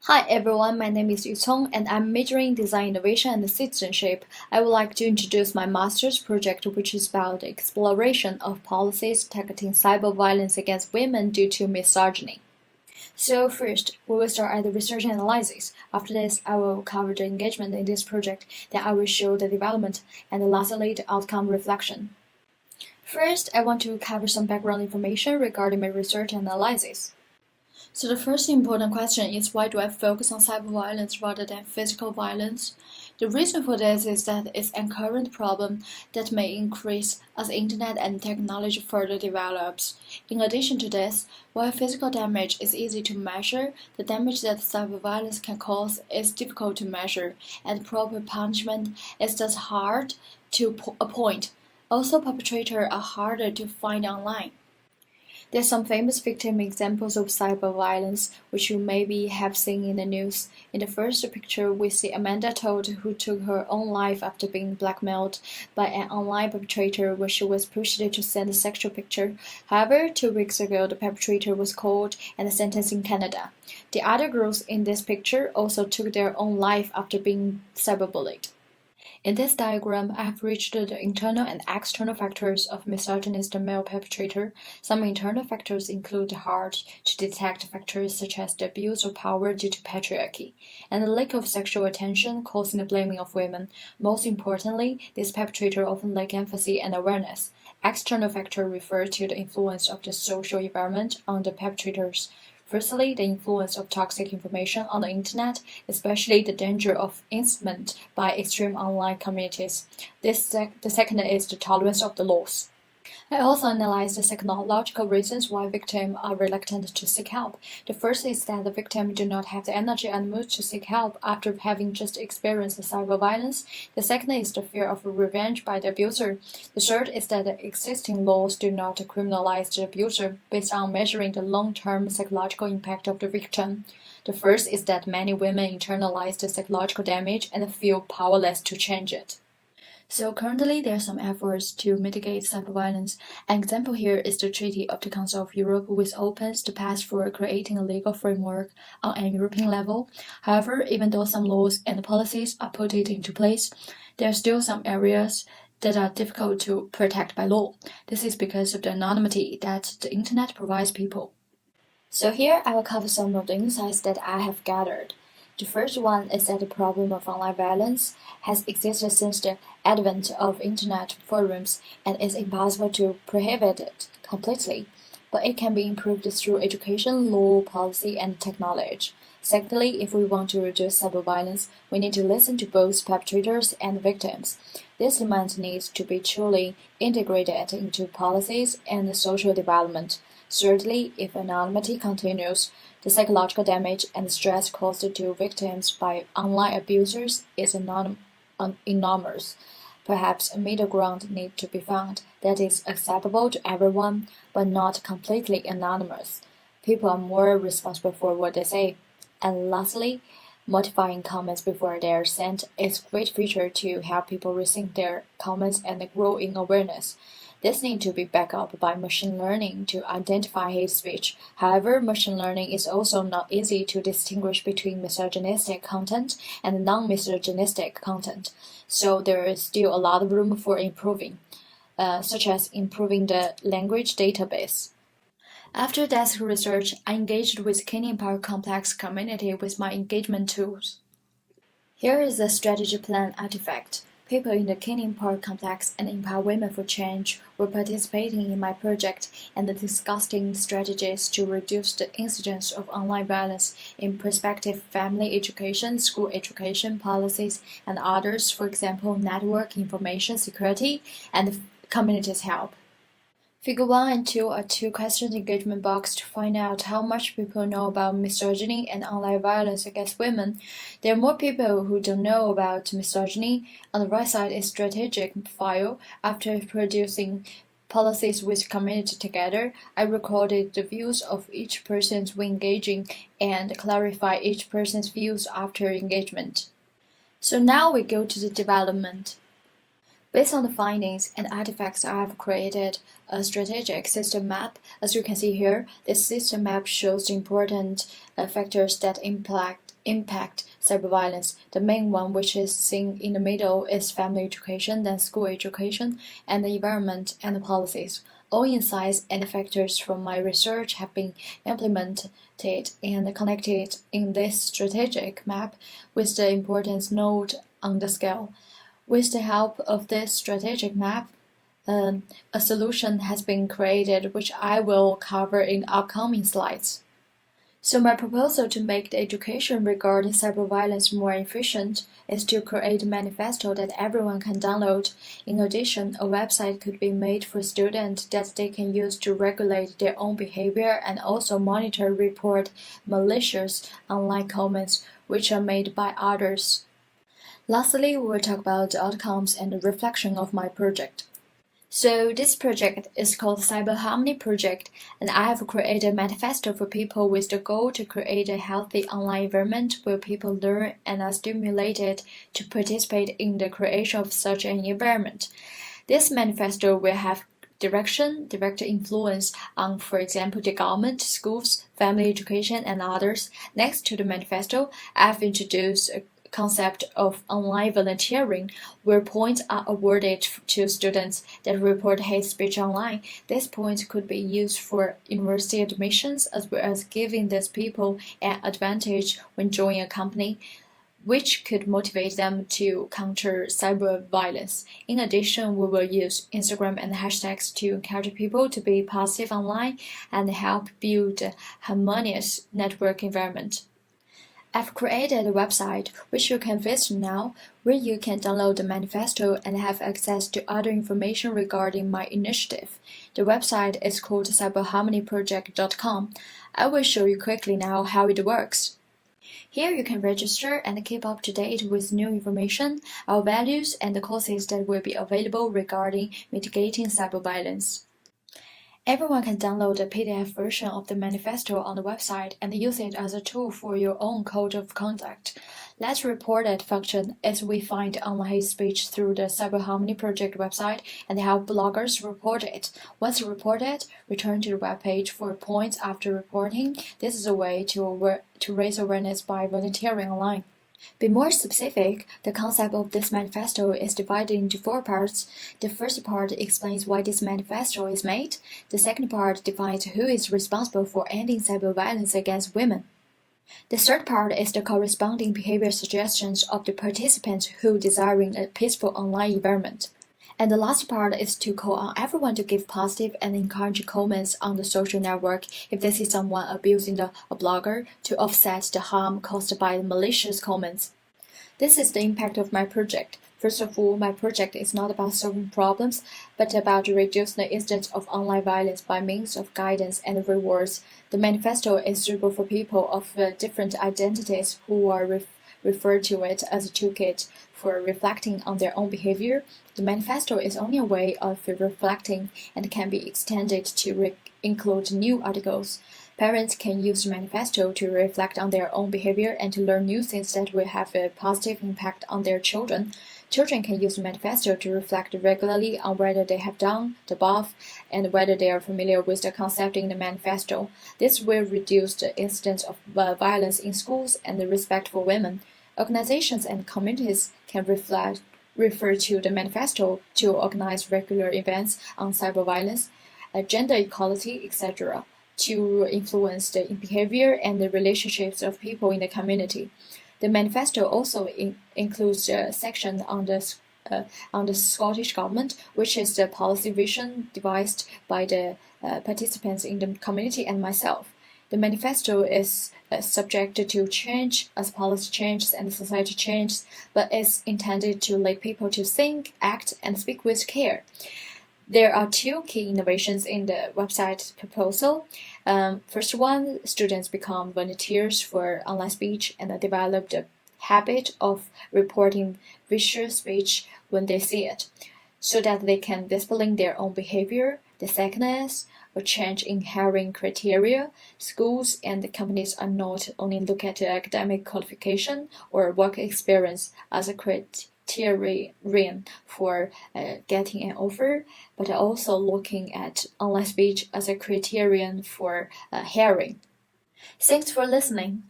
Hi everyone, my name is Yu Cong and I'm majoring in design innovation and citizenship. I would like to introduce my master's project, which is about the exploration of policies targeting cyber violence against women due to misogyny. So first, we will start at the research and analysis. After this, I will cover the engagement in this project, then I will show the development, and lastly, the outcome reflection. First, I want to cover some background information regarding my research and analysis. So the first important question is, why do I focus on cyber violence rather than physical violence? The reason for this is that it's a current problem that may increase as internet and technology further develops. In addition to this, while physical damage is easy to measure, the damage that cyber violence can cause is difficult to measure, and proper punishment is thus hard to appoint. Also, perpetrators are harder to find online. There are some famous victim examples of cyber violence, which you maybe have seen in the news. In the first picture, we see Amanda Todd, who took her own life after being blackmailed by an online perpetrator when she was pushed to send a sexual picture. However, 2 weeks ago, the perpetrator was caught and sentenced in Canada. The other girls in this picture also took their own life after being cyberbullied. In this diagram, I have reached the internal and external factors of misogynist male perpetrator. Some internal factors include the hard-to-detect factors such as the abuse of power due to patriarchy, and the lack of sexual attention causing the blaming of women. Most importantly, this perpetrator often lack empathy and awareness. External factors refer to the influence of the social environment on the perpetrators. Firstly, the influence of toxic information on the internet, especially the danger of incitement by extreme online communities. The second is the tolerance of the loss. I also analyzed the psychological reasons why victims are reluctant to seek help. The first is that the victims do not have the energy and mood to seek help after having just experienced cyber violence. The second is the fear of revenge by the abuser. The third is that the existing laws do not criminalize the abuser based on measuring the long-term psychological impact of the victim. The first is that many women internalize the psychological damage and feel powerless to change it. So currently, there are some efforts to mitigate cyber violence. An example here is the Treaty of the Council of Europe, which opens the path for creating a legal framework on a European level. However, even though some laws and policies are put into place, there are still some areas that are difficult to protect by law. This is because of the anonymity that the internet provides people. So here I will cover some of the insights that I have gathered. The first one is that the problem of online violence has existed since the advent of internet forums and is impossible to prohibit it completely, but it can be improved through education, law, policy, and technology. Secondly, if we want to reduce cyber violence, we need to listen to both perpetrators and victims. This demand needs to be truly integrated into policies and social development. Thirdly, if anonymity continues, the psychological damage and stress caused to victims by online abusers is enormous. Perhaps a middle ground needs to be found that is acceptable to everyone, but not completely anonymous. People are more responsible for what they say. And lastly, modifying comments before they are sent is a great feature to help people rethink their comments and grow in awareness. This needs to be backed up by machine learning to identify hate speech. However, machine learning is also not easy to distinguish between misogynistic content and non-misogynistic content, so there is still a lot of room for improving, such as improving the language database. After desk research, I engaged with Canning Park Complex community with my engagement tools. Here is the strategy plan artifact. People in the Canning Park complex and Empower Women for Change were participating in my project and discussing strategies to reduce the incidence of online violence in prospective family education, school education policies, and others, for example, network information security and communities help. Figure 1 and 2 are two question engagement boxes to find out how much people know about misogyny and online violence against women. There are more people who don't know about misogyny. On the right side is strategic file. After producing policies with community together, I recorded the views of each person when engaging and clarify each person's views after engagement. So now we go to the development. Based on the findings and artifacts, I have created a strategic system map. As you can see here, this system map shows the important factors that impact impact cyberviolence. The main one, which is seen in the middle, is family education, then school education, and the environment and the policies. All insights and factors from my research have been implemented and connected in this strategic map with the importance note on the scale. With the help of this strategic map, a solution has been created which I will cover in upcoming slides. So my proposal to make the education regarding cyberviolence more efficient is to create a manifesto that everyone can download. In addition, a website could be made for students that they can use to regulate their own behavior and also monitor and report malicious online comments which are made by others. Lastly, we will talk about the outcomes and the reflection of my project. So this project is called Cyber Harmony Project, and I have created a manifesto for people with the goal to create a healthy online environment where people learn and are stimulated to participate in the creation of such an environment. This manifesto will have direct influence on, for example, the government, schools, family education, and others. Next to the manifesto, I've introduced a concept of online volunteering, where points are awarded to students that report hate speech online. These points could be used for university admissions, as well as giving these people an advantage when joining a company, which could motivate them to counter cyber violence. In addition, we will use Instagram and hashtags to encourage people to be positive online and help build a harmonious network environment. I've created a website which you can visit now, where you can download the manifesto and have access to other information regarding my initiative. The website is called cyberharmonyproject.com. I will show you quickly now how it works. Here you can register and keep up to date with new information, our values, and the courses that will be available regarding mitigating cyberviolence. Everyone can download a PDF version of the manifesto on the website and use it as a tool for your own code of conduct. Let's report that function as we find online hate speech through the Cyber Harmony Project website and help bloggers report it. Once reported, return to the webpage for points after reporting. This is a way to raise awareness by volunteering online. Be more specific, the concept of this manifesto is divided into 4 parts. The first part explains why this manifesto is made. The second part defines who is responsible for ending cyber violence against women. The third part is the corresponding behavior suggestions of the participants who desiring a peaceful online environment. And the last part is to call on everyone to give positive and encouraging comments on the social network if they see someone abusing a blogger to offset the harm caused by the malicious comments. This is the impact of my project. First of all, my project is not about solving problems, but about reducing the incidence of online violence by means of guidance and rewards. The manifesto is suitable for people of different identities who are refer to it as a toolkit for reflecting on their own behavior. The manifesto is only a way of reflecting and can be extended to include new articles. Parents can use the manifesto to reflect on their own behavior and to learn new things that will have a positive impact on their children. Children can use the manifesto to reflect regularly on whether they have done the above and whether they are familiar with the concept in the manifesto. This will reduce the incidence of violence in schools and the respect for women. Organizations and communities can refer to the manifesto to organize regular events on cyber violence, gender equality, etc., to influence the behavior and the relationships of people in the community. The manifesto also includes a section on the Scottish Government, which is the policy vision devised by the participants in the community and myself. The manifesto is subject to change as policy changes and society changes, but is intended to lead people to think, act, and speak with care. There are 2 key innovations in the website proposal. First one, students become volunteers for online speech and develop the habit of reporting vicious speech when they see it, so that they can discipline their own behavior. The second is a change in hiring criteria. Schools and companies are not only look at the academic qualification or work experience as a criterion for getting an offer, but also looking at online speech as a criterion for hiring. Thanks for listening.